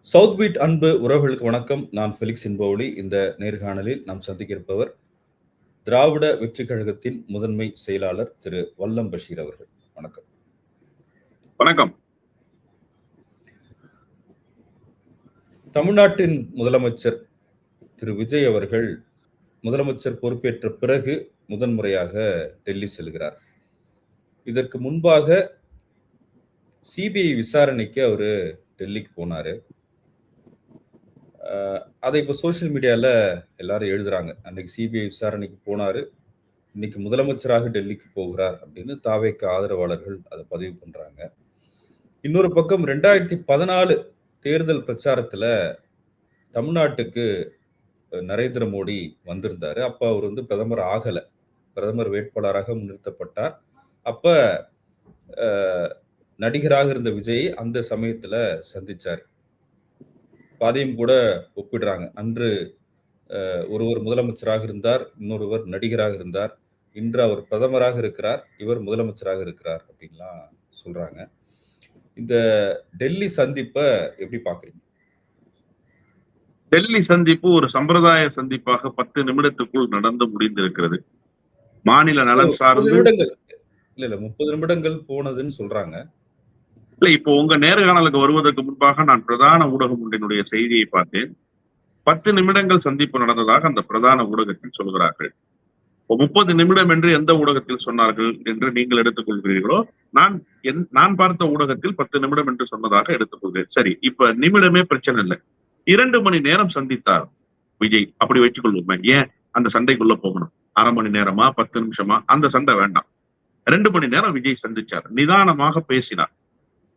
South beat அன்பு உறவுகளுக்கு வணக்கம். நான் ஃபெலிக்ஸ் இன்பவுலி. இந்த நேர்காணலில் நாம் சந்திக்க இருப்பவர் திராவிட வெற்றிக் கழகத்தின் முதன்மை செயலாளர் திரு வல்லம் பஷீர் அவர்கள். வணக்கம். வணக்கம். தமிழ்நாட்டின் முதலமைச்சர் திரு விஜய் அவர்கள் முதலமைச்சர் பொறுப்பேற்ற பிறகு முதன்முறையாக டெல்லி செல்கிறார். இதற்கு முன்பாக சிபிஐ விசாரணைக்கு அவரு டெல்லிக்கு போனாரு. அதை இப்போ சோசியல் மீடியாவில் எல்லாரும் எழுதுறாங்க. அன்னைக்கு சிபிஐ விசாரணைக்கு போனாரு, இன்னைக்கு முதலமைச்சராக டெல்லிக்கு போகிறார் அப்படின்னு தாவேக்கு ஆதரவாளர்கள் அதை பதிவு பண்றாங்க. இன்னொரு பக்கம் 2014 தேர்தல் பிரச்சாரத்துல தமிழ்நாட்டுக்கு நரேந்திர மோடி வந்திருந்தாரு. அப்ப அவர் பிரதமர் ஆகல, பிரதமர் வேட்பாளராக முன்னிறுத்தப்பட்டார். அப்ப நடிகராக இருந்த விஜய் அந்த சமயத்துல சந்திச்சார். அதையும் கூட ஒப்பிடுறாங்க. அன்று ஒருவர் முதலமைச்சராக இருந்தார், இன்னொருவர் நடிகராக இருந்தார். இன்று அவர் பிரதமராக இருக்கிறார், இவர் முதலமைச்சராக இருக்கிறார் அப்படின்லாம் சொல்றாங்க. இந்த டெல்லி சந்திப்பை எப்படி பாக்குறீங்க? டெல்லி சந்திப்பு ஒரு சம்பிரதாய சந்திப்பாக 10 நிமிடத்துக்குள் நடந்து முடிந்திருக்கிறது. மாநில நலன் சார்ந்து 30 நிமிடங்கள் போனதுன்னு சொல்றாங்க. இல்ல, இப்போ உங்க நேர்காணலுக்கு வருவதற்கு முன்பாக நான் பிரதான ஊடகம் ஒன்றினுடைய செய்தியை பார்த்தேன். 10 நிமிடங்கள் சந்திப்பு நடந்ததாக அந்த பிரதான ஊடகத்தில் சொல்கிறார்கள். 30 நிமிடம் என்று எந்த ஊடகத்தில் சொன்னார்கள் என்று நீங்கள் எடுத்துக்கொள்கிறீர்களோ, நான் பார்த்த ஊடகத்தில் 10 நிமிடம் என்று சொன்னதாக எடுத்துக்கொள்கிறேன். சரி, இப்ப நிமிடமே பிரச்சனை இல்லை. 2 மணி நேரம் சந்தித்தார் விஜய். அப்படி வச்சுக்கொள்வோமே. ஏன் அந்த சண்டைக்குள்ள போகணும்? அரை மணி நேரமா 10 நிமிஷமா? அந்த சண்டை வேண்டாம். 2 மணி நேரம் விஜய் சந்திச்சார். நிதானமாக பேசினார்.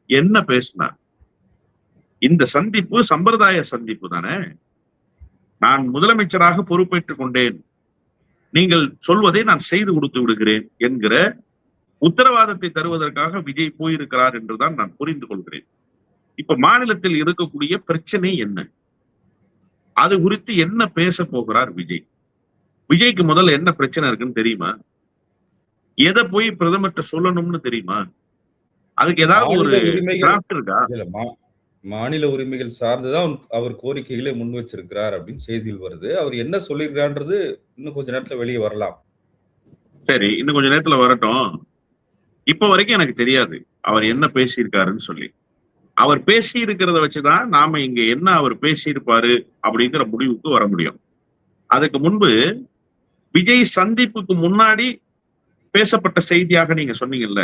என்ன பேசினார்? இந்த சந்திப்பு சம்பிரதாய சந்திப்பு தானே. நான் முதலமைச்சராக பொறுப்பேற்றுக் கொண்டேன், நீங்கள் சொல்வதை நான் செய்து கொடுத்து விடுகிறேன் என்கிற உத்தரவாதத்தை தருவதற்காக விஜய் போயிருக்கிறார் என்றுதான் நான் புரிந்து கொள்கிறேன். இப்ப மாநிலத்தில் இருக்கக்கூடிய பிரச்சனை என்ன, அது குறித்து என்ன பேச போகிறார் விஜய்? விஜய்க்கு முதல்ல என்ன பிரச்சனை இருக்குன்னு தெரியுமா? எதை போய் பிரதமர்கிட்ட சொல்லணும்னு தெரியுமா? அதுக்கு ஏதாவது ஒரு டிராஃப்ட் இருக்கா? மாநில உரிமைகள் சார்ந்துதான் அவர் கோரிக்கைகளை முன் வச்சிருக்கிறார் அப்படின்னு செய்தியில் வருது. அவர் என்ன சொல்லியிருக்கான்றது இன்னும் கொஞ்ச நேரத்துல வெளியே வரலாம். சரி, இன்னும் கொஞ்ச நேரத்துல வரட்டும். இப்ப வரைக்கும் எனக்கு தெரியாது அவர் என்ன பேசியிருக்காருன்னு சொல்லி. அவர் பேசி இருக்கிறத வச்சுதான் நாம இங்க என்ன அவர் பேசியிருப்பாரு அப்படிங்கிற முடிவுக்கு வர முடியும். அதுக்கு முன்பு விஜய் சந்திப்புக்கு முன்னாடி பேசப்பட்ட செய்தியாக நீங்க சொன்னீங்கல்ல,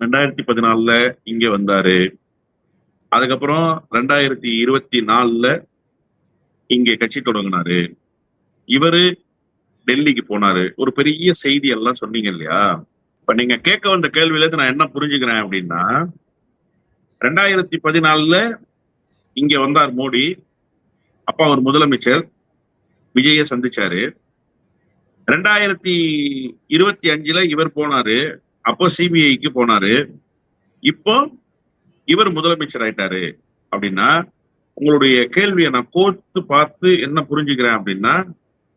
2014 இங்க வந்தாரு, அதுக்கப்புறம் 2024 இங்க கட்சி தொடங்கினாரு, இவரு டெல்லிக்கு போனாரு, ஒரு பெரிய செய்தி எல்லாம் சொன்னீங்க இல்லையா? இப்ப நீங்க கேட்க வந்த கேள்வியில நான் என்ன புரிஞ்சுக்கிறேன் அப்படின்னா, 2014 இங்க வந்தார் மோடி, அப்ப அவர் முதலமைச்சர், விஜய சந்திச்சாரு. 2025 இவர் போனாரு, அப்போ சிபிஐக்கு போனாரு, இப்போ இவர் முதலமைச்சர் ஆயிட்டாரு. அப்படின்னா உங்களுடைய கேள்வியை நான் கோர்த்து பார்த்து என்ன புரிஞ்சுக்கிறேன் அப்படின்னா,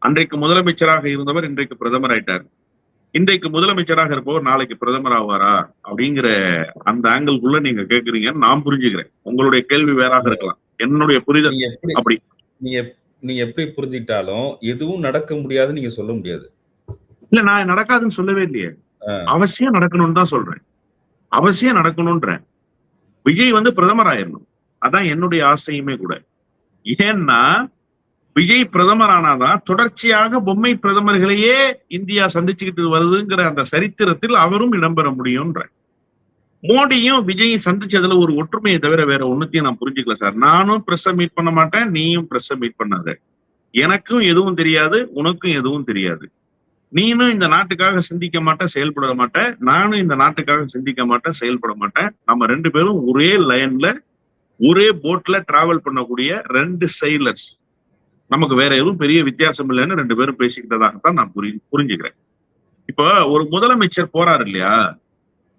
அன்றைக்கு முதலமைச்சராக இருந்தவர் இன்றைக்கு பிரதமர் ஆயிட்டார். இன்றைக்கு முதலமைச்சராக இருப்பவர் நாளைக்கு பிரதமர் ஆவாரா அப்படிங்கிற அந்த ஆங்கிள்குள்ள நீங்க கேட்குறீங்கன்னு நான் புரிஞ்சுக்கிறேன். உங்களுடைய கேள்வி வேறாக இருக்கலாம். என்னுடைய புரிதல் அப்படி. நீங்க எப்படி புரிஞ்சுக்கிட்டாலும் எதுவும் நடக்க முடியாதுன்னு நீங்க சொல்ல முடியாது. இல்ல, நான் நடக்காதுன்னு சொல்லவே இல்லையே. அவசியம் நடக்கணும்னு தான் சொல்றேன். அவசியம் நடக்கணும்ன்றேன். விஜய் பிரதமர் ஆயிரணும், அதான் என்னுடைய ஆசையுமே கூட. ஏன்னா விஜய் பிரதமர் ஆனாதான் தொடர்ச்சியாக பொம்மை பிரதமர்களையே இந்தியா சந்திச்சுக்கிட்டு வருதுங்கிற அந்த சரித்திரத்தில் அவரும் இடம்பெற முடியும்ன்ற. மோடியும் விஜயும் சந்திச்சதுல ஒரு ஒற்றுமையை தவிர வேற ஒண்ணுத்தையும் நான் புரிஞ்சுக்கல சார். நானும் பிரஸ் மீட் பண்ண மாட்டேன், நீயும் பிரஸ் மீட் பண்ணாத. எனக்கும் எதுவும் தெரியாது, உனக்கும் எதுவும் தெரியாது. நீனும் இந்த நாட்டுக்காக சிந்திக்க மாட்டேன், செயல்பட மாட்டேன். நானும் இந்த நாட்டுக்காக சிந்திக்க மாட்டேன், செயல்பட மாட்டேன். நம்ம 2 பேரும் ஒரே லைன்ல ஒரே போட்ல டிராவல் பண்ணக்கூடிய 2 சைலர்ஸ். நமக்கு வேற எதுவும் பெரிய வித்தியாசம் இல்லைன்னு 2 பேரும் பேசிக்கிட்டதாகத்தான் நான் புரிஞ்சுக்கிறேன். இப்ப ஒரு முதலமைச்சர் போறாரு இல்லையா,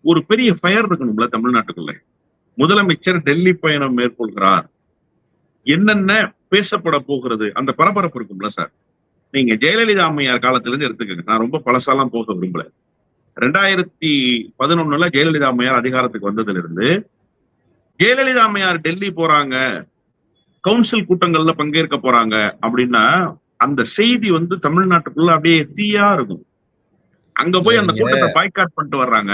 ஒரு பெரிய ஃபயர் இருக்கணும்ல தமிழ்நாட்டுக்குள்ள. முதலமைச்சர் டெல்லி பயணம் மேற்கொள்கிறார், என்னென்ன பேசப்பட போகிறது, அந்த பரபரப்பு இருக்கும்ல சார். நீங்க ஜெயலலிதா அம்மையார் காலத்துல இருந்து எடுத்துக்கங்க. நான் ரொம்ப பழசாலாம் போக விரும்பல. 2011 ஜெயலலிதா அம்மையார் அதிகாரத்துக்கு வந்ததுல இருந்து ஜெயலலிதா அம்மையார் டெல்லி போறாங்க, கவுன்சில் கூட்டங்கள்ல பங்கேற்க போறாங்க அப்படின்னா அந்த செய்தி வந்து தமிழ்நாட்டுக்குள்ள அப்படியே தீயா இருக்கும். அங்க இல்ல போய் அந்த நீங்க கூட்டத்தை பாய்காட் பண்ணிட்டு வர்றாங்க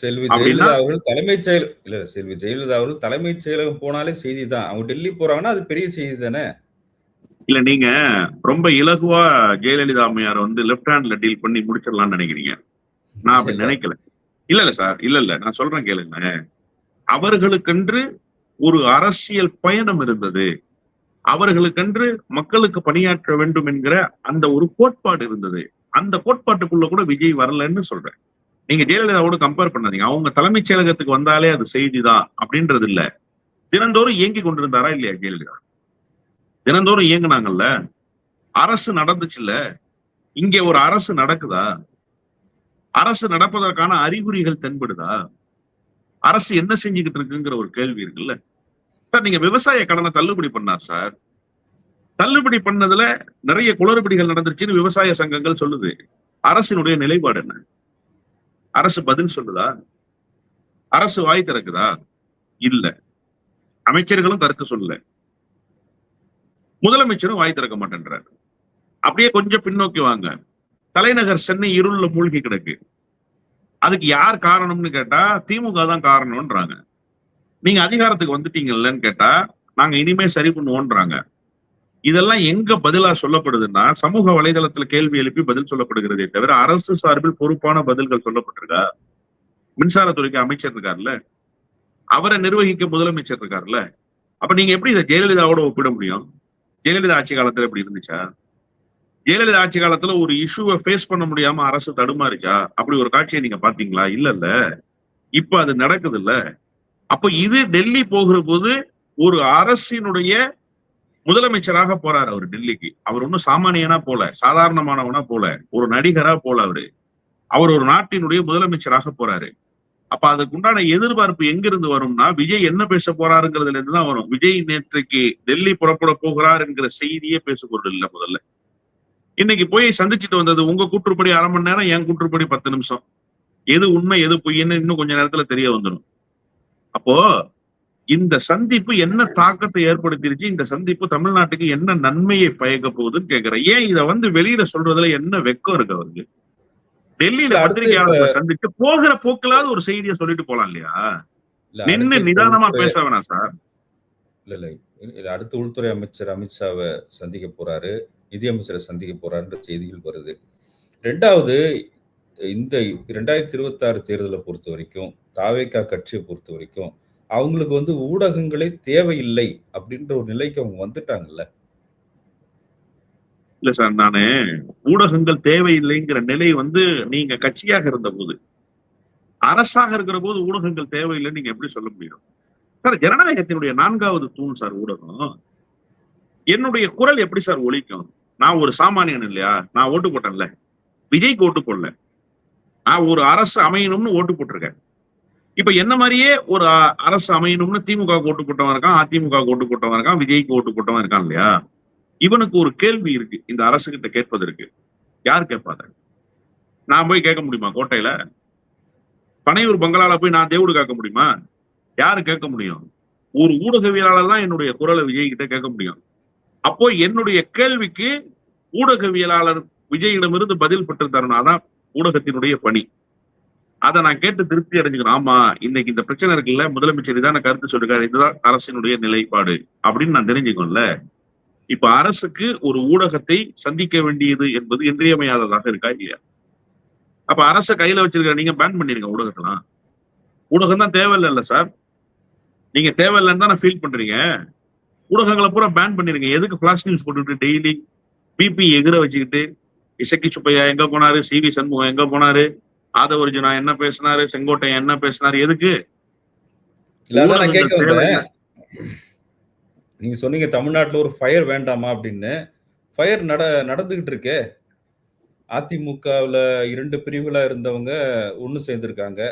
செல்வி அப்படின்னா, ஜெயலலிதா அவர்கள் தலைமைச் செயல் இல்ல செல்வி ஜெயலலிதா அவர்கள் தலைமைச் செயலகம் போனாலே செய்தி தான். அவங்க டெல்லி போறாங்கன்னா அது பெரிய செய்தி தானே! இல்ல நீங்க ரொம்ப இலகுவா ஜெயலலிதா அம்மையார் வந்து லெஃப்ட் ஹேண்ட்ல டீல் பண்ணி முடிச்சிடலாம்னு நினைக்கிறீங்க. நான் இல்ல, அப்படி இல்ல. நினைக்கல. இல்ல சார், இல்ல நான் சொல்றேன் கேளுங்க. அவர்களுக்கென்று ஒரு அரசியல் பயணம் இருந்தது. அவர்களுக்கென்று மக்களுக்கு பணியாற்ற வேண்டும் என்கிற அந்த ஒரு கோட்பாடு இருந்தது. அந்த கோட்பாட்டுக்குள்ள கூட விஜய் வரலன்னு சொல்றேன். நீங்க ஜெயலலிதாவோட கம்பேர் பண்ணாதீங்க. அவங்க தலைமைச் செயலகத்துக்கு வந்தாலே அது செய்திதான் அப்படின்றது இல்ல. தினந்தோறும் இயங்கிக் கொண்டிருந்தாரா இல்லையா ஜெயலலிதா? தினந்தோறும் இயங்குனாங்கல்ல. அரசு நடந்துச்சுல்ல. இங்கே ஒரு அரசு நடக்குதா? அரசு நடப்பதற்கான அறிகுறிகள் தென்படுதா? அரசு என்ன செஞ்சுக்கிட்டு இருக்குங்கிற ஒரு கேள்வி இருக்குல்ல. சார் நீங்க விவசாய கடனை தள்ளுபடி பண்ணார் சார். தள்ளுபடி பண்ணதுல நிறைய குளறுபடிகள் நடந்துருச்சுன்னு விவசாய சங்கங்கள் சொல்லுது. அரசினுடைய நிலைப்பாடு என்ன? அரசு பதில் சொல்லுதா? அரசு வாய் திறக்குதா? இல்ல. அமைச்சர்களும் கருத்து சொல்லல. முதலமைச்சரும் வாய் திறக்க மாட்டேன்றார். அப்படியே கொஞ்சம் பின்னோக்கி வாங்க. தலைநகர் சென்னை இருள்ல மூழ்கி கிடக்கு. அதுக்கு யார் காரணம்னு கேட்டா திமுக தான் காரணம்ன்றாங்க. நீங்க அதிகாரத்துக்கு வந்துட்டீங்கல்லன்னு கேட்டா நாங்க இனிமே சரி பண்ணுவோம்ன்றாங்க. இதெல்லாம் எங்க பதிலா சொல்லப்படுதுன்னா சமூக வலைதளத்துல கேள்வி எழுப்பி பதில் சொல்லப்படுகிறதே தவிர அரசு சார்பில் பொறுப்பான பதில்கள் சொல்லப்பட்டிருக்கா? மின்சாரத்துறைக்கு அமைச்சர் இருக்காருல்ல, அவரை நிர்வகிக்க முதலமைச்சர் இருக்காருல்ல. அப்ப நீங்க எப்படி இதை ஜெயலலிதாவோட ஒப்பிட முடியும்? ஜெயலலிதா ஆட்சி காலத்துல எப்படி இருந்துச்சா? ஜெயலலிதா ஆட்சி காலத்துல ஒரு இஷ்யூவை ஃபேஸ் பண்ண முடியாம அரசு தடுமாறிச்சா? அப்படி ஒரு காட்சியை நீங்க பாத்தீங்களா? இல்ல. இப்ப அது நடக்குது இல்ல. அப்ப இது டெல்லி போகிற போது ஒரு அரசினுடைய முதலமைச்சராக போறாரு அவர் டெல்லிக்கு. அவர் ஒன்னும் சாமானியனா போல, சாதாரணமானவனா போல, ஒரு நடிகரா போல அவரு. அவர் ஒரு நாட்டினுடைய முதலமைச்சராக போறாரு. அப்ப அதுக்கு உண்டான எதிர்பார்ப்பு எங்கிருந்து வரும்னா விஜய் என்ன பேச போறாருங்கிறதுல இருந்து தான் வரும். விஜய் நேற்றைக்கு டெல்லி புறப்பட போகிறார் என்கிற செய்தியே பேசுபொருள் இல்ல முதல்ல. இன்னைக்கு போய் சந்திச்சுட்டு வந்தது உங்க கூற்றுப்படி 1/2 மணி நேரம், என் கூற்றுப்படி 10 நிமிஷம். எது உண்மை எது பொய்ன்னு இன்னும் கொஞ்ச நேரத்துல தெரிய வந்துடும். அப்போ இந்த சந்திப்பு என்ன தாக்கத்தை ஏற்படுத்திருச்சு? இந்த சந்திப்பு தமிழ்நாட்டுக்கு என்ன நன்மையை பயக்க போகுதுன்னு கேக்குறேன். ஏன் இத வந்து வெளியில சொல்றதுல என்ன வெக்கம் இருக்கு அவருக்கு? டெல்லியில இல்ல அடுத்து இப்ப பத்திரிகையாளர்களை சந்திச்சு போகிற போக்குலாவது ஒரு செய்தியை சொல்லிட்டு போலாம் இல்லையா? இல்ல நின்னு அடுத்து இப்ப நிதானமா உள்துறை பேச வேணாம் சார். இல்ல. இல்ல அடுத்து உள்துறை அமைச்சர் அமித்ஷாவ சந்திக்க போறாரு. நிதியமைச்சரை சந்திக்க போறாருன்ற செய்திகள் வருது. 2வது இந்த 2026 தேர்தல பொறுத்தவரைக்கும், தாவேகா கட்சிய பொறுத்தவரைக்கும், அவங்களுக்கு வந்து ஊடகங்களே தேவையில்லை அப்படின்ற ஒரு நிலைக்கு அவங்க வந்துட்டாங்கல்ல. இல்ல சார் நானு ஊடகங்கள் தேவையில்லைங்கிற நிலை வந்து நீங்க கட்சியாக இருந்த போது, அரசாக இருக்கிற போது ஊடகங்கள் தேவையில்லைன்னு நீங்க எப்படி சொல்ல முடியும்? சார் ஜனநாயகத்தினுடைய 4வது தூண் சார் ஊடகம். என்னுடைய குரல் எப்படி சார் ஒலிக்கும்? நான் ஒரு சாமானியன் இல்லையா? நான் ஓட்டு போட்டேன்ல. விஜய்க்கு ஓட்டு போடல. நான் ஒரு அரசு அமையணும்னு ஓட்டு போட்டிருக்கேன். இப்ப என்ன மாதிரியே ஒரு அரசு அமையணும்னு திமுக ஓட்டு போட்டவன் இருக்கான், அதிமுக ஓட்டு போட்டவன் இருக்கான், விஜய்க்கு ஓட்டு போட்டவன் இருக்கான் இல்லையா? இவனுக்கு ஒரு கேள்வி இருக்கு. இந்த அரசு கிட்ட கேட்பதற்கு. யார் கேட்பாங்க? நான் போய் கேட்க முடியுமா கோட்டையில? பனையூர் பங்களால போய் நான் தேவுடு கேட்க முடியுமா? யாரு கேட்க முடியும்? ஒரு ஊடகவியலாளர் தான் என்னுடைய குரலை விஜய் கிட்ட கேட்க முடியும். அப்போ என்னுடைய கேள்விக்கு ஊடகவியலாளர் விஜயிடமிருந்து பதில் பெற்று தரணும். அதான் ஊடகத்தினுடைய பணி. அதை நான் கேட்டு திருப்தி அடைஞ்சுக்கணும். ஆமா இன்னைக்கு இந்த பிரச்சனை இருக்குல்ல, முதலமைச்சர் இதான கருத்து சொல்லிருக்காரு, இதுதான் அரசினுடைய நிலைப்பாடு அப்படின்னு நான் தெரிஞ்சுக்கணும்ல. இப்ப அரசுக்கு ஒரு ஊடகத்தை சந்திக்க வேண்டியது என்பது இன்றியமையாததாக இருக்கா இல்லையா? அப்ப அரச கையில வச்சிருக்க நீங்க பேன் பண்ணிருங்க ஊடகத்தெல்லாம். ஊடகம் தான் தேவையில்ல சார். நீங்க தேவையில்லைன்னு தான் ஃபீல் பண்றீங்க. ஊடகங்களை பூரா பேன் பண்ணிருங்க. எதுக்கு பிளாஷ் நியூஸ் போட்டுட்டு டெய்லி பிபி எகிர வச்சுக்கிட்டு இசக்கி சுப்பையா எங்க போனாரு, சி.வி. சண்முகம் எங்க போனாரு, ஆதவர்ஜுனா என்ன பேசினாரு, செங்கோட்டையன் என்ன பேசினாரு, எதுக்கு? இல்ல அதான் நான் கேட்க ஊடகங்கள் வந்தேன். தேவையில்லை. நீங்க சொன்னீங்க தமிழ்நாட்டுல ஒரு ஃபயர் வேண்டாமா அப்படின்னு. ஃபயர் நடந்துகிட்டு இருக்கே. அதிமுகவுல 2 பிரிவுகளா இருந்தவங்க ஒண்ணு சேர்ந்திருக்காங்க.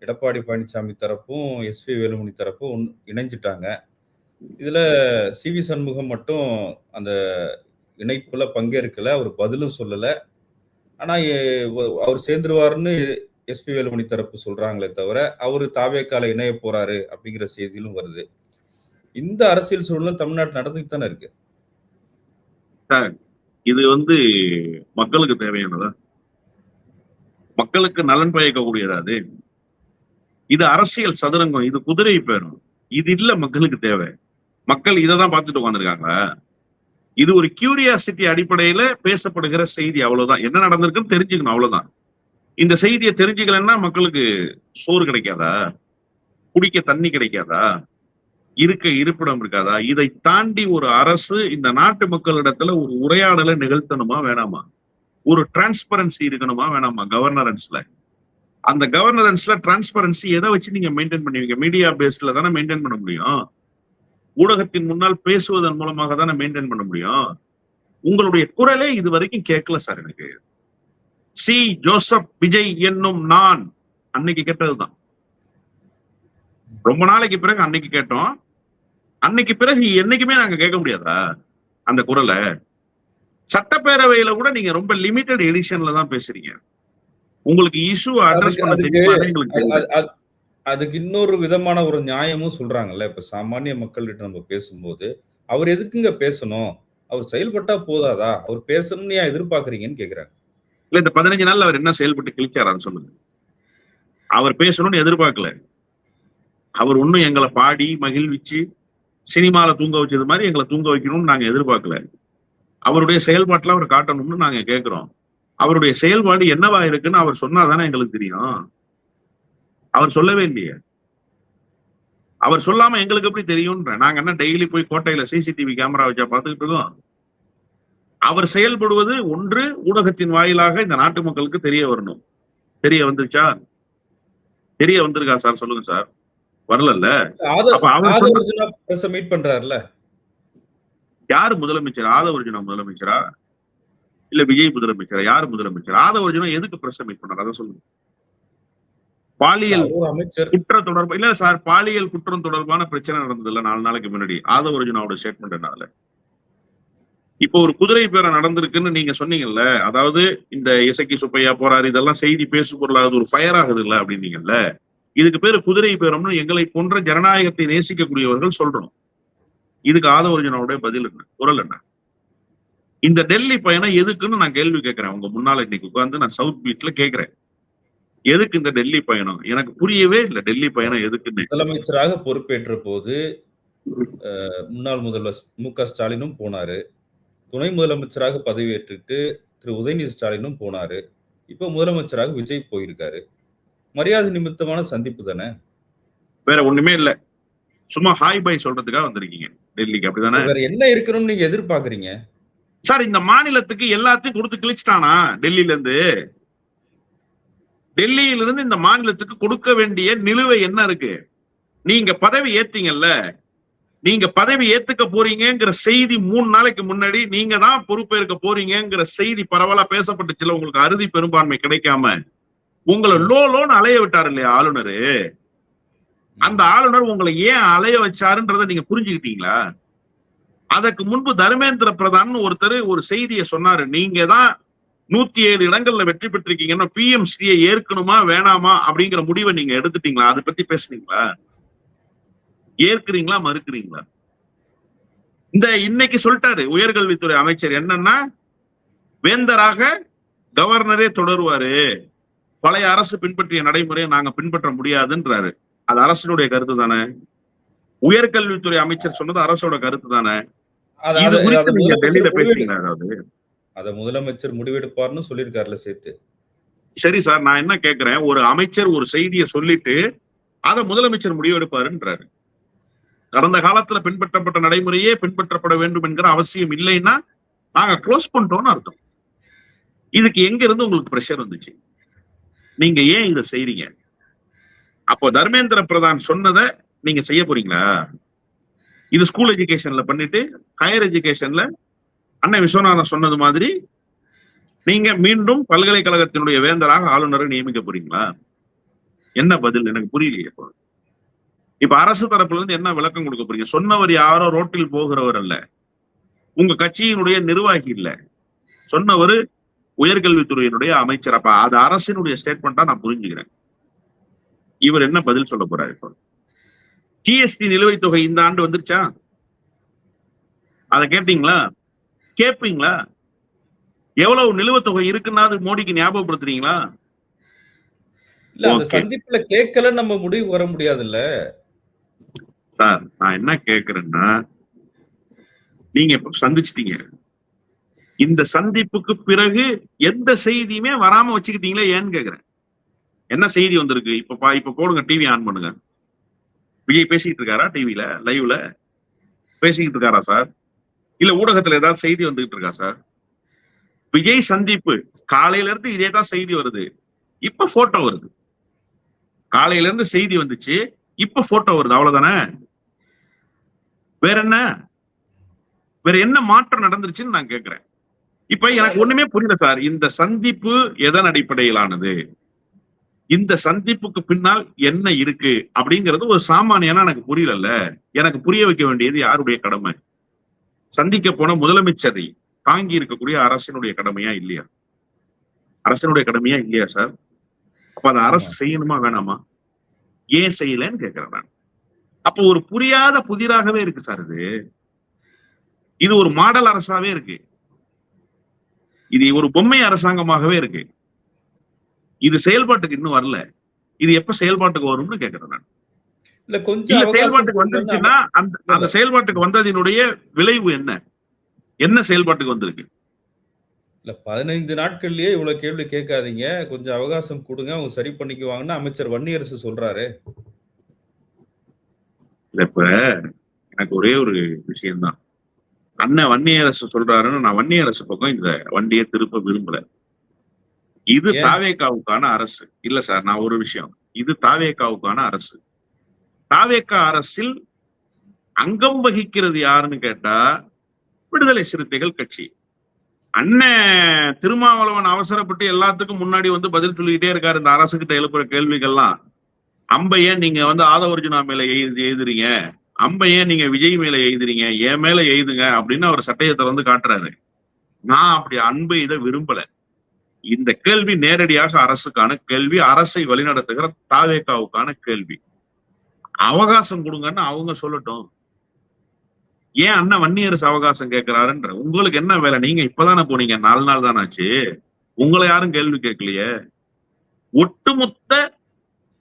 எடப்பாடி பழனிசாமி தரப்பும், எஸ்.பி. வேலுமணி தரப்பும் இணைஞ்சுட்டாங்க. இதுல சி.வி. சண்முகம் மட்டும் அந்த இணைப்புல பங்கேற்கல. அவர் பதிலும் சொல்லல. ஆனா அவர் சேர்ந்துருவாருன்னு எஸ்.பி. வேலுமணி தரப்பு சொல்றாங்களே தவிர, அவரு தாவேக்கால இணைய போறாரு அப்படிங்கிற செய்திகளும் வருது. இந்த அரசியல் சூழ்நிலை தமிழ்நாட்டில் நடந்துட்டு தானே இருக்கு. இது மக்களுக்கு தேவையானதா? மக்களுக்கு நலன் பயக்கக்கூடியதா அது? இது அரசியல் சதுரங்கம், இது குதிரை பேரும். இது இல்ல மக்களுக்கு தேவை. மக்கள் இதைதான் பார்த்துட்டு உட்காந்துருக்காங்க. இது ஒரு கியூரியாசிட்டி அடிப்படையில பேசப்படுகிற செய்தி, அவ்வளவுதான். என்ன நடந்திருக்குன்னு தெரிஞ்சுக்கணும், அவ்வளவுதான். இந்த செய்தியை தெரிஞ்சுக்கலன்னா மக்களுக்கு சோறு கிடைக்காதா? குடிக்க தண்ணி கிடைக்காதா? இருக்க இருப்பிடம் இருக்காதா? இதை தாண்டி ஒரு அரசு இந்த நாட்டு மக்களிடத்துல ஒரு உரையாடலை நிகழ்த்தணுமா வேணாமா? ஒரு டிரான்ஸ்பரன்சி இருக்கணுமா வேணாமா கவர்னரன்ஸ்ல? அந்த கவர்னரன்ஸ்ல டிரான்ஸ்பரன்சி எதை வச்சு நீங்க மெயின்டைன் பண்ணுவீங்க? மீடியா பேஸ்ல தானே மெயின்டைன் பண்ண முடியும். ஊடகத்தின் முன்னால் பேசுவதன் மூலமாக தானே மெயின்டைன் பண்ண முடியும். உங்களுடைய குரலே இது வரைக்கும் கேட்கல சார் எனக்கு. சி ஜோசப் விஜய் என்னும் நான் அன்னைக்கு கேட்டதுதான். ரொம்ப நாளைக்கு பிறகு அன்னைக்கு கேட்டோம். அன்னைக்கு பிறகு என்னைக்குமே நாங்க கேட்க முடியாதா அந்த குரலை? சட்டப்பேரவையில கூட நீங்க ரொம்ப லிமிட்டட் எடிஷன்ல தான் பேசுறீங்க. உங்களுக்கு இஷ்யூ அட்ரஸ் பண்ண தெரியுமா? அதுக்கு இன்னொரு விதமான ஒரு நியாயமும் சொல்றாங்கல்ல. இப்ப சாமானிய மக்கள்கிட்ட நம்ம பேசும்போது அவர் எதுக்குங்க பேசணும்? அவர் செயல்பட்டா போதாதா? அவர் பேசணும்னு ஏன் எதிர்பார்க்கறீங்கன்னு கேக்குறாங்க. இல்ல, இந்த 15 நாள்ல அவர் என்ன செயல்பட்டு கிழிச்சாரான்னு சொல்லுங்க. அவர் பேசணும்னு எதிர்பார்க்கல. அவர் ஒன்னும் எங்களை பாடி மகிழ்விச்சு சினிமால தூங்க வச்சது மாதிரி எங்களை தூங்க வைக்கணும்னு நாங்க எதிர்பார்க்கல. அவருடைய செயல்பாட்டுல அவர் காட்டணும்னு நாங்க கேட்கிறோம். அவருடைய செயல்பாடு என்னவா இருக்குன்னு அவர் சொன்னாதானே எங்களுக்கு தெரியும். அவர் சொல்லவே இல்லையே. அவர் சொல்லாம எங்களுக்கு எப்படி தெரியும்ன்ற? நாங்க என்ன டெய்லி போய் கோட்டையில சிசிடிவி கேமரா வச்சா பார்த்துக்கிட்டு இருக்கோம்? அவர் செயல்படுவது ஒன்று ஊடகத்தின் வாயிலாக இந்த நாட்டு மக்களுக்கு தெரிய வரணும். தெரிய வந்துருச்சா? தெரிய வந்திருக்கா சார்? சொல்லுங்க சார். வரல. மீட் பண்றாருல. யாரு முதலமைச்சர்? ஆதவர்ஜுனா முதலமைச்சரா இல்ல விஜய் முதலமைச்சரா? யாரு முதலமைச்சர்? ஆதவர்ஜுனா எதுக்கு பிரஸ் மீட் பண்ணாரு? அதை சொல்லுங்க. பாலியல் அமைச்சர் குற்ற தொடர்பு இல்ல சார், பாலியல் குற்றம் தொடர்பான பிரச்சனை நடந்தது இல்ல 4 நாளைக்கு முன்னாடி? ஆதவர்ஜுனாவோட ஸ்டேட்மெண்ட் என்னால இப்போ ஒரு குதிரை பேரம் நடந்திருக்குன்னு நீங்க சொன்னீங்கல்ல. அதாவது இந்த இசக்கி சுப்பையா போறாரு, இதெல்லாம் செய்தி பேசு பொருளாகுது, ஒரு ஃபயர் ஆகுது இல்ல அப்படின்னீங்கல்ல. இதுக்கு பேரு குதிரை பேரம்னு எங்களை போன்ற ஜனநாயகத்தை நேசிக்கக்கூடியவர்கள் சொல்றோம். இதுக்கு ஆதவர்ஜுனாவுடைய பதில் என்ன? குரல் என்ன? இந்த டெல்லி பயணம் எதுக்குன்னு நான் கேள்வி கேட்கிறேன். உங்க முன்னால இன்னைக்கு உட்கார்ந்து நான் சவுத் பீட்ல கேட்கிறேன். எதுக்கு இந்த டெல்லி பயணம்? எனக்கு புரியவே இல்லை டெல்லி பயணம் எதுக்குன்னு. முதலமைச்சராக பொறுப்பேற்ற போது முன்னாள் முதல்வர் மு.க. ஸ்டாலினும் போனாரு. துணை முதலமைச்சராக பதவியேற்றுட்டு திரு உதயநிதி ஸ்டாலினும் போனாரு. இப்ப முதலமைச்சராக விஜய் போயிருக்காரு. மரியாதை நிமித்தமான சந்திப்பு தானே, வேற ஒண்ணுமே இல்ல. சும்மா ஹாய் பாய் சொல்றதுக்காக வந்திருக்கீங்க டெல்லிக்கு, அப்படிதானே? வேற என்ன இருக்கணும்னு நீங்க எதிர்பார்க்கறீங்க சார்? இந்த மாநிலத்துக்கு எல்லாத்தையும் கொடுத்து கிழிச்சிட்டானா டெல்லியில இருந்து? டெல்லியிலிருந்து இந்த மாநிலத்துக்கு கொடுக்க வேண்டிய நிலுவை என்ன இருக்கு? நீங்க பதவி ஏத்தீங்கல்ல, நீங்க பதவி ஏத்துக்க போறீங்கிற செய்தி 3 நாளைக்கு முன்னாடி நீங்க தான் பொறுப்பேற்க போறீங்கிற செய்தி பரவலா பேசப்பட்டுச்சுல. உங்களுக்கு அறுதி பெரும்பான்மை கிடைக்காம உங்களை லோன்னு அலைய விட்டாரு இல்லையா ஆளுநரு? அந்த ஆளுநர் உங்களை ஏன் அலைய வச்சாருன்றத நீங்க புரிஞ்சுக்கிட்டீங்களா? அதற்கு முன்பு தர்மேந்திர பிரதான் ஒருத்தர் ஒரு செய்தியை சொன்னாரு. நீங்க தான் 107 இடங்கள்ல வெற்றி பெற்றிருக்கீங்கன்னா பிஎம்சியை ஏற்கணுமா வேணாமா அப்படிங்கிற முடிவை நீங்க எடுத்துட்டீங்களா? அதை பத்தி பேசுனீங்களா? ஏற்கிறீங்களா மறுக்கிறீங்களா? இந்த இன்னைக்கு சொல்லிட்டாரு உயர்கல்வித்துறை அமைச்சர் என்னன்னா, வேந்தராக கவர்னரே தொடருவாரு, பழைய அரசு பின்பற்றிய நடைமுறையை நாங்க பின்பற்ற முடியாதுன்றாரு. அது அரசினுடைய கருத்து தானே? உயர்கல்வித்துறை அமைச்சர் சொன்னது அரசோட கருத்து தானே? இது குறித்து நீங்க டெல்லியில பேசுறீங்க. அதாவது அத முதலமைச்சர் முடிவெடுப்பார்னு சொல்லியிருக்காருல சேர்த்து. சரி சார், நான் என்ன கேட்கிறேன், ஒரு அமைச்சர் ஒரு செய்தியை சொல்லிட்டு அதை முதலமைச்சர் முடிவெடுப்பாருன்றாரு. கடந்த காலத்துல பின்பற்றப்பட்ட நடைமுறையே பின்பற்றப்பட வேண்டும் என்கிற அவசியம் இல்லைன்னா நாங்க க்ளோஸ் பண்ணிட்டோம்னு அர்த்தம். இதுக்கு எங்க இருந்து உங்களுக்கு பிரஷர் வந்துச்சு? நீங்க ஏன் இதை செய்றீங்க? அப்போ தர்மேந்திர பிரதான் சொன்னதை நீங்க செய்ய போறீங்களா? இது ஸ்கூல் எஜுகேஷன்ல பண்ணிட்டு ஹையர் எஜுகேஷன்ல அண்ணன் விஸ்வநாதன் சொன்னது மாதிரி நீங்க மீண்டும் பல்கலைக்கழகத்தினுடைய வேந்தராக ஆளுநரை நியமிக்க போறீங்களா? என்ன பதில்? எனக்கு புரியலையே. இப்ப அரசு தரப்புல இருந்து என்ன விளக்கம் கொடுக்க போறீங்க? சொன்னவர் யாரோ ரோட்டில் போகிறவர் அல்ல, உங்க கட்சியினுடைய நிர்வாகி இல்ல, சொன்னவர் உயர்கல்வித்துறையினுடைய அமைச்சர். அப்ப அது அரசினுடைய ஸ்டேட்மெண்டா நான் புரிஞ்சுக்கிறேன். இவர் என்ன பதில் சொல்ல போறாரு? இப்போ ஜிஎஸ்டி நிலுவைத் தொகை இந்த ஆண்டு வந்துருச்சா? அதை கேட்டீங்களா? கேட்பீங்களா? எவ்வளவு நிலுவைத் தொகை இருக்குன்னா மோடிக்கு ஞாபகப்படுத்துறீங்களா? இல்ல அந்த சந்திப்புல கேட்கல நம்ம முடிவு வர முடியாதுல்ல. சார் நான் என்ன கேட்கிறேன்னா, நீங்க இப்ப சந்திச்சிட்டீங்க. இந்த சந்திப்புக்கு பிறகு எந்த செய்தியுமே வராம வச்சுக்கிட்டீங்களே ஏன்னு கேக்குறேன். என்ன செய்தி வந்திருக்கு? இப்ப போடுங்க, டிவி ஆன் பண்ணுங்க. விஜய் பேசிட்டு இருக்காரா? டிவில லைவ்ல பேசிக்கிட்டு இருக்காரா சார்? இல்ல ஊடகத்துல ஏதாவது செய்தி வந்துகிட்டு இருக்கா சார்? விஜய் சந்திப்பு காலையில இருந்து இதே தான் செய்தி வருது. இப்ப போட்டோ வருது. காலையில இருந்து செய்தி வந்துச்சு, இப்ப போட்டோ வருது. அவ்வளவுதானே? வேற என்ன? வேற என்ன மாற்றம் நடந்துருச்சுன்னு நான் கேட்கிறேன். இப்ப எனக்கு ஒண்ணுமே புரியல சார். இந்த சந்திப்பு எதன் அடிப்படையிலானது? இந்த சந்திப்புக்கு பின்னால் என்ன இருக்கு அப்படிங்கிறது ஒரு சாமானியனா எனக்கு புரியல. எனக்கு புரிய வைக்க வேண்டியது யாருடைய கடமை? சந்திக்க போன முதலமைச்சரை தாங்கி இருக்கக்கூடிய அரசினுடைய கடமையா இல்லையா? அரசினுடைய கடமையா இல்லையா சார்? அப்ப அந்த அரசு செய்யணுமா வேணாமா? ஏன் செய்யலன்னு கேட்கிறேன் நான். அப்போ ஒரு புரியாத புதிராகவே இருக்கு சார். இது ஒரு மாடல் அரசாவே இருக்கு. இது ஒரு பொம்மை அரசாங்கமாகவே இருக்கு. இது செயல்பாட்டுக்கு இன்னும் வரல. இது எப்ப செயல்பாட்டுக்கு வரும்னு கேட்கிறேன் நான். இல்ல கொஞ்சம் செயல்பாட்டுக்கு வந்துருச்சுன்னா அந்த செயல்பாட்டுக்கு வந்ததினுடைய விளைவு என்ன? என்ன செயல்பாட்டுக்கு வந்திருக்கு? இல்ல 15 நாட்கள்லயே இவ்வளவு கேள்வி கேட்காதீங்க. கொஞ்சம் அவகாசம் கொடுங்க. அவங்க சரி பண்ணிக்குவாங்கன்னு அமைச்சர் வன்னியரசு சொல்றாரு. இல்ல இப்ப எனக்கு ஒரே ஒரு விஷயம்தான். அண்ணன் வன்னியரசு சொல்றாருன்னு நான் வன்னியரசு பக்கம் இந்த வண்டியை திருப்ப விரும்பல. இது தாவேகாவுக்கான அரசு இல்ல சார். நான் ஒரு விஷயம், இது தாவேகாவுக்கான அரசு. தாவேகா அரசில் அங்கம் வகிக்கிறது யாருன்னு கேட்டா விடுதலை சிறுத்தைகள் கட்சி. அண்ணன் திருமாவளவன் அவசரப்பட்டு எல்லாத்துக்கும் முன்னாடி வந்து பதில் சொல்லிக்கிட்டே இருக்காரு இந்த அரசு கிட்ட எழுப்புற கேள்விகள்லாம். அம்ப ஏன் நீங்க வந்து ஆதவர்ஜுனா மேல எழுதுறீங்க? அம்ப ஏன் நீங்க விஜய் மேல எழுதுறீங்க? என் மேல எழுதுங்க அப்படின்னு அவர் சட்டையை திறந்து காட்டுறாரு. நான் அப்படி அன்பு இதை விரும்பல. இந்த கேள்வி நேரடியாக அரசுக்கான கேள்வி, அரசை வழிநடத்துகிற தாவேகாவுக்கான கேள்வி. அவகாசம் கொடுங்கன்னு அவங்க சொல்லட்டும். ஏன் அண்ணன் வன்னியரசு அவகாசம் கேட்கிறாருன்ற உங்களுக்கு என்ன வேலை? நீங்க இப்பதானே போனீங்க, 4 நாள் தானே ஆச்சு. உங்களை யாரும் கேள்வி கேட்கலையே. ஒட்டுமொத்த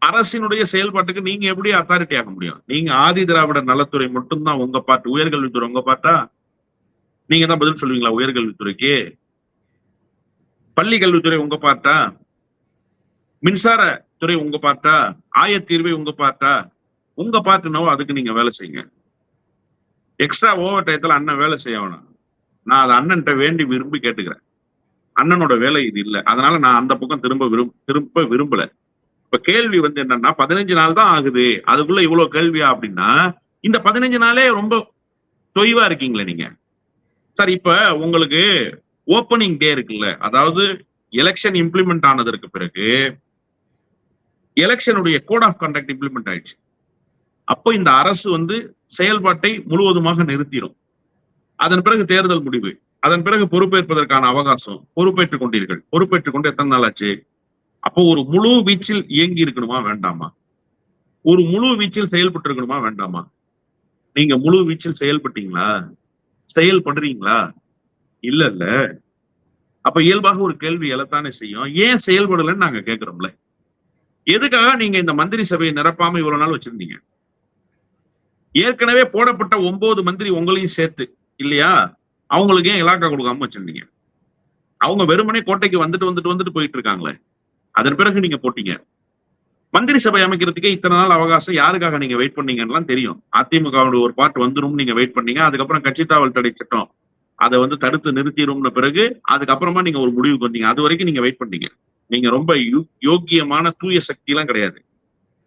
அரசினுடைய செயல்பாட்டுக்கு நீங்க எப்படி அத்தாரிட்டி ஆக முடியும்? நீங்க ஆதி திராவிடர் நலத்துறை மட்டும்தான் உங்க பாட்டு, உயர்கல்வித்துறை உங்க பாட்டா? நீங்க தான் பதில் சொல்லுவீங்களா உயர்கல்வித்துறைக்கு? பள்ளி கல்வித்துறை உங்க பாட்டா? மின்சார துறை உங்க பாட்டா? ஆயத்தீர்வை உங்க பாட்டா? உங்க பாட்டுனவோ அதுக்கு நீங்க வேலை செய்யுங்க. எக்ஸ்ட்ரா ஓவர் டயத்துல அண்ணன் வேலை செய்ய வேணாம். நான் அதை அண்ணன்ட்ட வேண்டி விரும்பி கேட்டுக்கிறேன். அண்ணனோட வேலை இது இல்லை. அதனால நான் அந்த பக்கம் திரும்ப விரும்பல. இப்ப கேள்வி வந்து என்னன்னா 15 நாள் தான் ஆகுது, அதுக்குள்ள இவ்வளவு கேள்வியா அப்படின்னா இந்த 15 நாளே ரொம்ப தொய்வா இருக்கீங்களே நீங்க. சார் இப்ப உங்களுக்கு ஓப்பனிங் டே இருக்குல்ல, அதாவது எலெக்ஷன் இம்ப்ளிமெண்ட் ஆனதற்கு பிறகு எலெக்ஷனுடைய கோட் ஆஃப் கண்டக்ட் இம்ப்ளிமெண்ட் ஆயிடுச்சு. அப்போ இந்த அரசு வந்து செயல்பாட்டை முழுவதுமாக நிறுத்திடும். அதன் பிறகு தேர்தல் முடிவு, அதன் பிறகு பொறுப்பேற்பதற்கான அவகாசம். பொறுப்பேற்றுக் கொண்டீர்கள். பொறுப்பேற்றுக் கொண்டு எத்தனை நாள் ஆச்சு? அப்போ ஒரு முழு வீச்சில் இயங்கி இருக்கணுமா வேண்டாமா? ஒரு முழு வீச்சில் செயல்பட்டு இருக்கணுமா வேண்டாமா? நீங்க முழு வீச்சில் செயல்பட்டீங்களா? செயல்படுறீங்களா? இல்ல. அப்ப இயல்பாக ஒரு கேள்வி எழத்தானே செய்யும். ஏன் செயல்படலன்னு நாங்க கேட்கிறோம்ல. எதுக்காக நீங்க இந்த மந்திரி சபையை நிரப்பாம இவ்வளவு நாள் வச்சிருந்தீங்க? ஏற்கனவே போடப்பட்ட 9 மந்திரி உங்களையும் சேர்த்து இல்லையா? அவங்களுக்கு ஏன் இலாக்கா கொடுக்காம வச்சிருந்தீங்க? அவங்க வெறுமனே கோட்டைக்கு வந்துட்டு போயிட்டு இருக்காங்களே. அதன் பிறகு நீங்க போட்டீங்க. மந்திரி சபை அமைக்கிறதுக்கே இத்தனை நாள் அவகாசம் யாருக்காக நீங்க வெயிட் பண்ணீங்கன்னு தெரியும். அதிமுகவுடைய ஒரு பார்ட் வந்துரும் நீங்க வெயிட் பண்ணீங்க. அதுக்கப்புறம் கட்சி தாவல் தடை சட்டம் அதை வந்து தடுத்து நிறுத்திடும்னு பிறகு அதுக்கப்புறமா நீங்க ஒரு முடிவுக்கு வந்தீங்க. அது வரைக்கும் நீங்க வெயிட் பண்ணீங்க. நீங்க ரொம்ப யோக்கியமான தூய சக்தி எல்லாம் கிடையாது.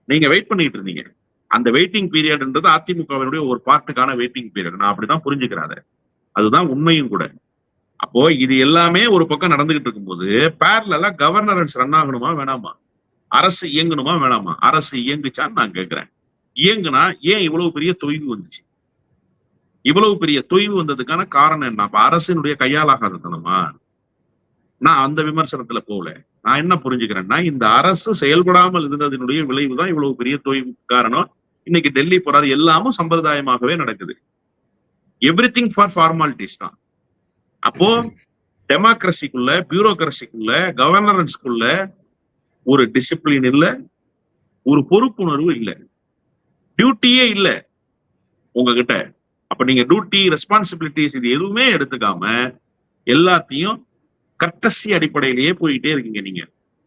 நீங்க வெயிட் பண்ணிட்டு இருந்தீங்க. அந்த வெயிட்டிங் பீரியட்ன்றது அதிமுகவினுடைய ஒரு பார்ட்டுக்கான வெயிட்டிங் பீரியட். நான் அப்படிதான் புரிஞ்சுக்கிறாரு. அதுதான் உண்மையும் கூட. அப்போ இது எல்லாமே ஒரு பக்கம் நடந்துகிட்டு இருக்கும்போது பேரலா கவர்னன்ஸ் ரன் ஆகணுமா வேணாமா? அரசு இயங்கணுமா வேணாமா? அரசு இயங்குச்சான்னு நான் கேட்கிறேன். இயங்குனா ஏன் இவ்வளவு பெரிய தொய்வு வந்துச்சு? இவ்வளவு பெரிய தொய்வு வந்ததுக்கான காரணம் என்ன? அப்ப அரசினுடைய கையாலாகாதனமா? நான் அந்த விமர்சனத்துல போகல. நான் என்ன புரிஞ்சுக்கிறேன்னா இந்த அரசு செயல்படாமல் இருந்ததனுடைய விளைவு தான் இவ்வளவு பெரிய தொய்வு காரணம். இன்னைக்கு டெல்லி போறாரு. எல்லாமும் சம்பிரதாயமாகவே நடக்குது. எவ்ரிதிங் ஃபார் ஃபார்மாலிட்டிஸ் தான். அப்போ டெமோக்ரஸிக்குள்ள, பியூரோகிரஸிக்குள்ள, கவர்னன்ஸ்க்குள்ள ஒரு டிசிப்ளின் இல்ல, ஒரு பொறுப்புணர்வு இல்ல, டியூட்டியே இல்ல உங்ககிட்ட. அப்ப நீங்க டியூட்டி, ரெஸ்பான்சிபிலிட்டிஸ் இது எதுவுமே எடுத்துக்காம எல்லாத்தையும் கர்டசி அடிப்படையிலேயே போயிட்டே இருக்கீங்க. நீங்க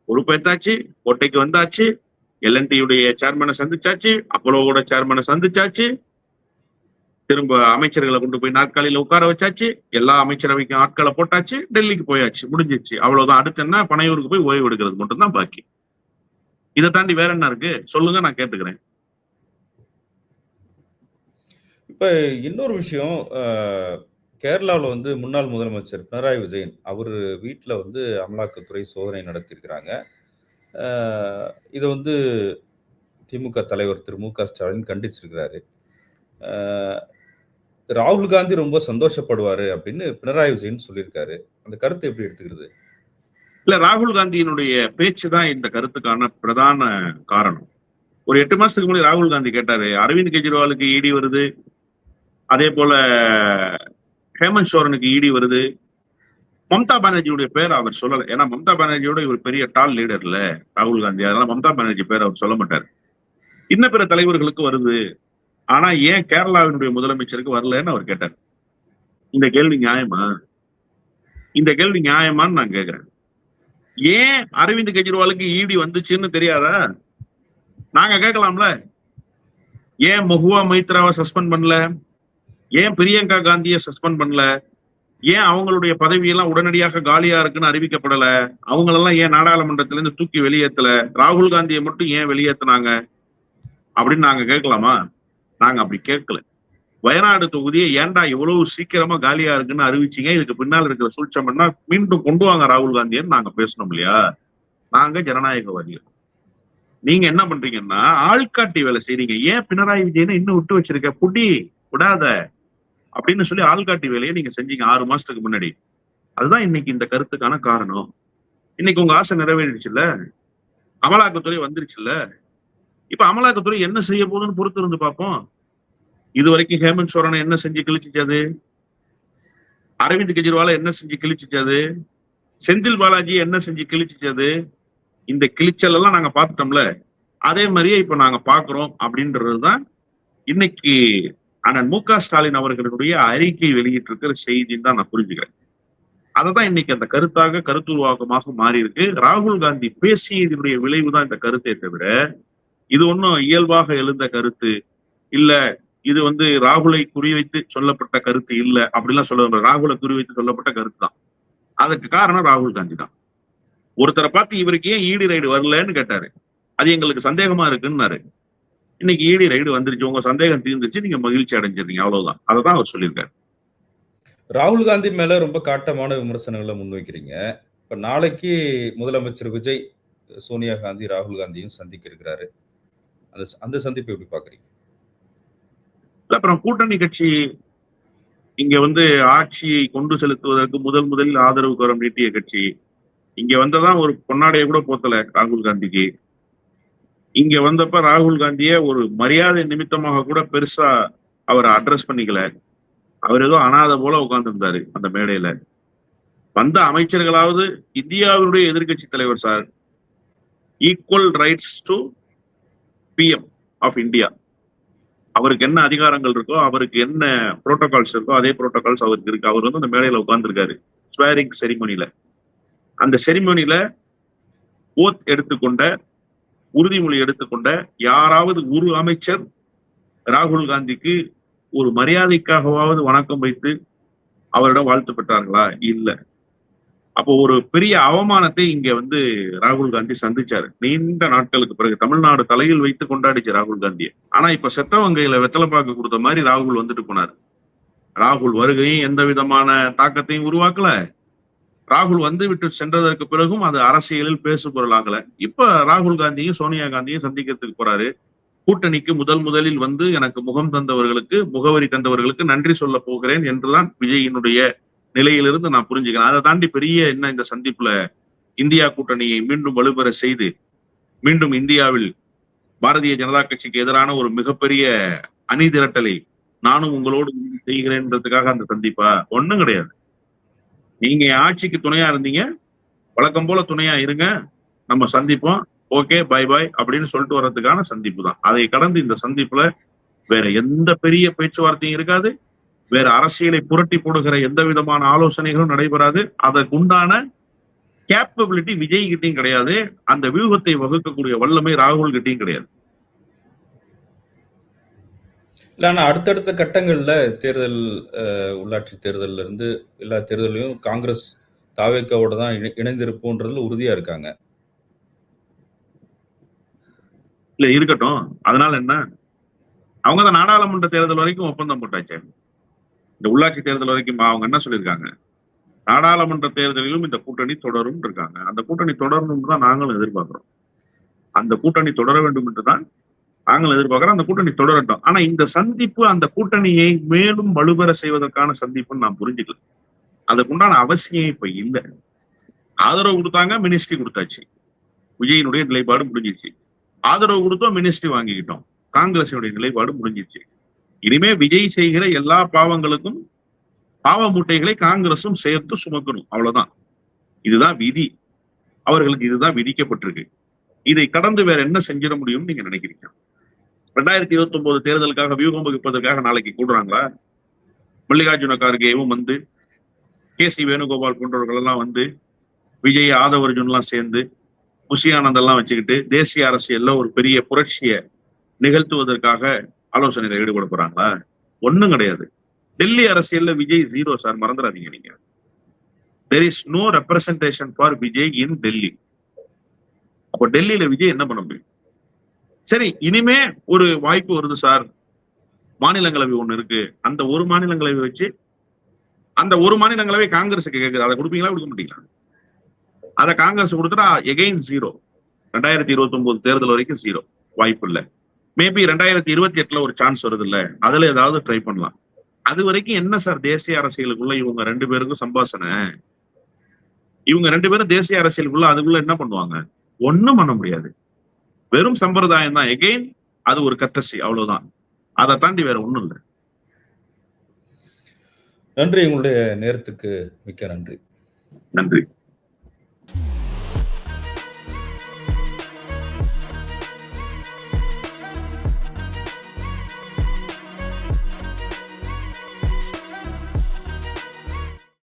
பொறுப்பேத்தாச்சு, கோட்டைக்கு வந்தாச்சு, எல்என்டியுடைய சேர்மனை சந்திச்சாச்சு, அப்போலோவோட சேர்மனை சந்திச்சாச்சு, திரும்ப அமைச்சர்களை கொண்டு போய் நாற்காலியில உட்கார வச்சாச்சு, எல்லா அமைச்சரவைக்கும் ஆட்களை போட்டாச்சு, டெல்லிக்கு போயாச்சு, முடிஞ்சிச்சு. அவ்வளவுதான். அடுத்து என்ன? பனையூருக்கு போய் ஓய்வு எடுக்கிறது மட்டும்தான் பாக்கி. இதை தாண்டி வேற என்ன இருக்கு சொல்லுங்க, நான் கேட்டுக்கிறேன். இப்ப இன்னொரு விஷயம், கேரளாவில் வந்து முன்னாள் முதலமைச்சர் பினராயி விஜயன் அவர் வீட்டில் வந்து அமலாக்கத்துறை சோதனை நடத்தியிருக்கிறாங்க. இதை வந்து திமுக தலைவர் திரு மு.க. ஸ்டாலின் கண்டிச்சிருக்கிறாரு. ராகுல் காந்தி ரொம்ப சந்தோஷப்படுவாரு அப்படின்னு பினராயி விஜயன் சொல்லியிருக்காரு. அந்த கருத்தை எப்படி எடுத்துக்கிறது? இல்ல, ராகுல் காந்தியினுடைய பேச்சு தான் இந்த கருத்துக்கான பிரதான காரணம். ஒரு 8 மாசத்துக்கு முன்னாடி ராகுல் காந்தி கேட்டாரு, அரவிந்த் கெஜ்ரிவாலுக்கு இடி வருது, அதே போல ஹேமந்த் சோரனுக்கு இடி வருது, மம்தா பானர்ஜியுடைய பேர் அவர் சொல்லல. ஏன்னா மம்தா பானர்ஜியோட இவர் பெரிய டால் லீடர் இல்ல ராகுல் காந்தி, அதனால மம்தா பானர்ஜி பேர் அவர் சொல்ல மாட்டார். இன்ன பிற தலைவர்களுக்கு வருது, ஆனா ஏன் கேரளாவினுடைய முதலமைச்சருக்கு வரலன்னு அவர் கேட்டார். இந்த கேள்வி நியாயமா? இந்த கேள்வி நியாயமான்னு நான் கேட்கிறேன். ஏன் அரவிந்த் கெஜ்ரிவாலுக்கு இடி வந்துச்சுன்னு தெரியாதா? நாங்க கேட்கலாம்ல. ஏன் மஹுவா மைத்ராவை சஸ்பெண்ட் பண்ணல? ஏன் பிரியங்கா காந்தியை சஸ்பெண்ட் பண்ணல? ஏன் அவங்களுடைய பதவியெல்லாம் உடனடியாக காலியா இருக்குன்னு அறிவிக்கப்படல? அவங்களெல்லாம் ஏன் நாடாளுமன்றத்திலிருந்து தூக்கி வெளியேற்றல? ராகுல் காந்தியை மட்டும் ஏன் வெளியேற்றினாங்க அப்படின்னு நாங்க கேட்கலாமா? நாங்க அப்படி கேட்கல. வயநாடு தொகுதியை ஏன்டா இவ்வளவு சீக்கிரமா காலியா இருக்குன்னு அறிவிச்சீங்க, இதுக்கு பின்னால் இருக்கிற சூழ்ச்சம்னா மீண்டும் கொண்டு வாங்க ராகுல் காந்தின்னு நாங்க பேசணும் இல்லையா? நாங்க ஜனநாயகவாதிகள். நீங்க என்ன பண்றீங்கன்னா ஆள்காட்டி வேலை செய்றீங்க. ஏன் பினராயி விஜயனை இன்னும் விட்டு வச்சிருக்க, புடி விடாத அப்படின்னு சொல்லி ஆள்காட்டி வேலையை நீங்க செஞ்சீங்க 6 மாசத்துக்கு முன்னாடி. அதுதான் இன்னைக்கு இந்த கருத்துக்கான காரணம். இன்னைக்கு உங்க ஆசை நிறைவேறிடுச்சுல்ல, அமலாக்கத்துறை வந்துருச்சுல்ல. இப்ப அமலாக்கத்துறை என்ன செய்ய போகுதுன்னு பொறுத்து இருந்து பார்ப்போம். இது வரைக்கும் ஹேமந்த் சோரனை என்ன செஞ்சு கிழிச்சிச்சது? அரவிந்த் கெஜ்ரிவால என்ன செஞ்சு கிழிச்சிச்சது? செந்தில் பாலாஜி என்ன செஞ்சு கிழிச்சிச்சது? இந்த கிழிச்சல் எல்லாம் நாங்க பார்த்துட்டோம்ல, அதே மாதிரியே இப்ப நாங்க பாக்குறோம் அப்படின்றதுதான் இன்னைக்கு அண்ணன் மு.க. ஸ்டாலின் அவர்களுடைய அறிக்கை வெளியிட்டு இருக்கிற செய்தின்னு தான் நான் புரிஞ்சுக்கிறேன். அததான் இன்னைக்கு அந்த கருத்தாக கருத்துருவாக்கமாக மாறி இருக்கு. ராகுல் காந்தி பேசியதனுடைய விளைவு தான் இந்த கருத்தை தவிர இது ஒன்றும் இயல்பாக எழுந்த கருத்து இல்ல, இது வந்து ராகுலை குறிவைத்து சொல்லப்பட்ட கருத்து இல்ல அப்படிலாம் சொல்ல. ராகுலை குறிவைத்து சொல்லப்பட்ட கருத்து தான். அதுக்கு காரணம் ராகுல் காந்தி தான். ஒருத்தரை பார்த்து இவருக்கு ஏன் இடி ரைடு வரலன்னு கேட்டாரு. அது எங்களுக்கு சந்தேகமா இருக்குன்னாரு. இன்னைக்கு இடி ரைடு வந்துருச்சு, உங்க சந்தேகம் தீர்ந்துச்சு, நீங்க மகிழ்ச்சி அடைஞ்சிருக்கீங்க, அவ்வளவுதான். அததான் அவர் சொல்லியிருக்காரு. ராகுல் காந்தி மேல ரொம்ப காட்டமான விமர்சனங்களை முன்வைக்கிறீங்க. இப்ப நாளைக்கு முதலமைச்சர் விஜய் சோனியா காந்தி ராகுல் காந்தியும் சந்திக்க இருக்கிறாரு. அந்த சந்திப்பை எப்படி பாக்குறீங்க? அப்புறம் கூட்டணி கட்சி இங்க வந்து ஆட்சியை கொண்டு செலுத்துவதற்கு முதலில் ஆதரவு கரம் நீட்டிய கட்சி இங்க வந்ததான் ஒரு பொன்னாடையை கூட போத்தல ராகுல் காந்திக்கு. இங்க வந்தப்ப ராகுல் காந்திய ஒரு மரியாதை நிமித்தமாக கூட பெருசா அவரை அட்ரஸ் பண்ணிக்கல. அவர் ஏதோ அனாதை போல உட்கார்ந்து இருந்தாரு அந்த மேடையில. வந்த அமைச்சர்களாவது இந்தியாவினுடைய எதிர்கட்சி தலைவர் sir, equal rights to PM of India. அவருக்கு என்ன அதிகாரங்கள் இருக்கோ, அவருக்கு என்ன புரோட்டோகால்ஸ் இருக்கோ, அதே புரோட்டோகால்ஸ் அவருக்கு இருக்கு. அவர் வந்து அந்த மேடையில உட்கார்ந்துருக்காரு ஸ்வேரிங் செரிமனில. அந்த செரிமனில ஓத் எடுத்துக்கொண்ட, உறுதிமொழி எடுத்துக்கொண்ட யாராவது ஒரு அமைச்சர் ராகுல் காந்திக்கு ஒரு மரியாதைக்காகவாவது வணக்கம் வைத்து அவரிடம் வாழ்த்து பெற்றார்களா? இல்ல. அப்போ ஒரு பெரிய அவமானத்தை இங்க வந்து ராகுல் காந்தி சந்திச்சாரு. நீண்ட நாட்களுக்கு பிறகு தமிழ்நாடு தலையில் வைத்து கொண்டாடிச்சு ராகுல் காந்தியை. ஆனா இப்ப செத்தவங்கையில வெத்தலைப்பாக்கு கொடுத்த மாதிரி ராகுல் வந்துட்டு போனாரு. ராகுல் வருகையும் எந்த விதமான தாக்கத்தையும் உருவாக்கல. ராகுல் வந்து விட்டு சென்றதற்கு பிறகும் அது அரசியலில் பேசு பொருளாகல. இப்ப ராகுல் காந்தியும் சோனியா காந்தியும் சந்திக்கிறதுக்கு போறாரு. கூட்டணிக்கு முதலில் வந்து எனக்கு முகம் தந்தவர்களுக்கு, முகவரி தந்தவர்களுக்கு நன்றி சொல்ல போகிறேன் என்றுதான் விஜயினுடைய நிலையிலிருந்து நான் புரிஞ்சுக்கிறேன். அதை தாண்டி பெரிய என்ன இந்த சந்திப்புல இந்தியா கூட்டணியை மீண்டும் வலுப்பெற செய்து மீண்டும் இந்தியாவில் பாரதிய ஜனதா கட்சிக்கு எதிரான ஒரு மிகப்பெரிய அணி திரட்டலை நானும் உங்களோடு செய்கிறேன்றதுக்காக அந்த சந்திப்பா? ஒண்ணும் கிடையாது. நீங்க ஆட்சிக்கு துணையா இருந்தீங்க, வழக்கம் போல துணையா இருங்க, நம்ம சந்திப்போம், ஓகே பை பாய் அப்படின்னு சொல்லிட்டு வர்றதுக்கான சந்திப்பு தான். அதை கடந்து இந்த சந்திப்புல வேற எந்த பெரிய பேச்சுவார்த்தையும் இருக்காது. வேற அரசியலை புரட்டி போடுகிற எந்த விதமான ஆலோசனைகளும் நடைபெறாது. அதற்குண்டான கேப்பபிலிட்டி விஜய் கிட்டையும் கிடையாது. அந்த வியூகத்தை வகுக்கக்கூடிய வல்லமை ராகுல் கிட்டையும் கிடையாது. இல்ல, ஆனா அடுத்தடுத்த கட்டங்கள்ல தேர்தல், உள்ளாட்சி தேர்தல்ல இருந்து எல்லா தேர்தலையும் காங்கிரஸ் தாவேக்காவோட தான் இணைந்திருப்போன்றதுல உறுதியா இருக்காங்க. இல்ல இருக்கட்டும். அதனால என்ன? அவங்க தான் நாடாளுமன்ற தேர்தல் வரைக்கும் ஒப்பந்தம் போட்டாச்சு. இந்த உள்ளாட்சி தேர்தல் வரைக்கும் அவங்க என்ன சொல்லியிருக்காங்க? நாடாளுமன்ற தேர்தலிலும் இந்த கூட்டணி தொடரும் இருக்காங்க. அந்த கூட்டணி தொடரணும் தான் நாங்களும் எதிர்பார்க்கிறோம். அந்த கூட்டணி தொடர வேண்டும் என்று தான் நாங்கள் எதிர்பார்க்கிறோம். அந்த கூட்டணி தொடரட்டும். ஆனா இந்த சந்திப்பு அந்த கூட்டணியை மேலும் வலுப்பெற செய்வதற்கான சந்திப்புன்னு நான் புரிஞ்சுக்கல. அதுக்குண்டான அவசியம் இப்ப இல்ல. ஆதரவு கொடுத்தாங்க, மினிஸ்ட்ரி கொடுத்தாச்சு. விஜயினுடைய நிலைப்பாடு முடிஞ்சிருச்சு. ஆதரவு கொடுத்தோம், மினிஸ்ட்ரி வாங்கிக்கிட்டோம். காங்கிரசினுடைய நிலைப்பாடு முடிஞ்சிருச்சு. இனிமே விஜய் செய்கிற எல்லா பாவங்களுக்கும் பாவ மூட்டைகளை காங்கிரசும் சேர்த்து சுமக்கணும். அவ்வளவுதான். இதுதான் விதி. அவர்களுக்கு இதுதான் விதிக்கப்பட்டிருக்கு. இதை கடந்து வேற என்ன செஞ்சிட முடியும்னு நீங்க நினைக்கிறீங்க? 2029 தேர்தலுக்காக வியூகம் வகுப்பதற்காக நாளைக்கு கூடுறாங்களா? மல்லிகார்ஜுன கார்கேவும் வந்து, KC வேணுகோபால் போன்றவர்கள் எல்லாம் வந்து, விஜய் ஆதவர்ஜுன் எல்லாம் சேர்ந்து, புஷியானந்த் எல்லாம் வச்சுக்கிட்டு தேசிய அரசியல்ல ஒரு பெரிய புரட்சியை நிகழ்த்துவதற்காக ஆலோசனையில ஈடுபட போறாங்களா? ஒண்ணும் கிடையாது. டெல்லி அரசியல்ல விஜய் 0 சார், மறந்துடாதீங்க நீங்க. there is no representation for Vijay இன் டெல்லி. அப்போ டெல்லியில விஜய் என்ன பண்ண முடியும்? சரி, இனிமே ஒரு வாய்ப்பு வருது சார், மாநிலங்களவை ஒண்ணு இருக்கு, அந்த ஒரு மாநிலங்களவை வச்சு, அந்த ஒரு மாநிலங்களவை காங்கிரஸுக்கு கேட்குது, அதை கொடுப்பீங்களா கொடுக்க மாட்டீங்களா? அதை காங்கிரஸ் கொடுத்துட்டா எகைன் 0. 2029 தேர்தல் வரைக்கும் 0, வாய்ப்பு இல்ல. மேபி 2028ல ஒரு சான்ஸ் வருது இல்ல, அதுல ஏதாவது ட்ரை பண்ணலாம். அது வரைக்கும் என்ன சார் தேசிய அரசியலுக்குள்ள இவங்க 2 பேருக்கும் சம்பாஷணை? இவங்க 2 பேரும் தேசிய அரசியலுக்குள்ள அதுக்குள்ள என்ன பண்ணுவாங்க? ஒண்ணும் பண்ண முடியாது. வெறும் சம்பிரதாயம் தான். எகெயின் அது ஒரு கட்டசி, அவ்வளவுதான். அதை தாண்டி வேற ஒண்ணும் இல்லை. நன்றி. உங்களுடைய நேரத்துக்கு மிக்க நன்றி. நன்றி.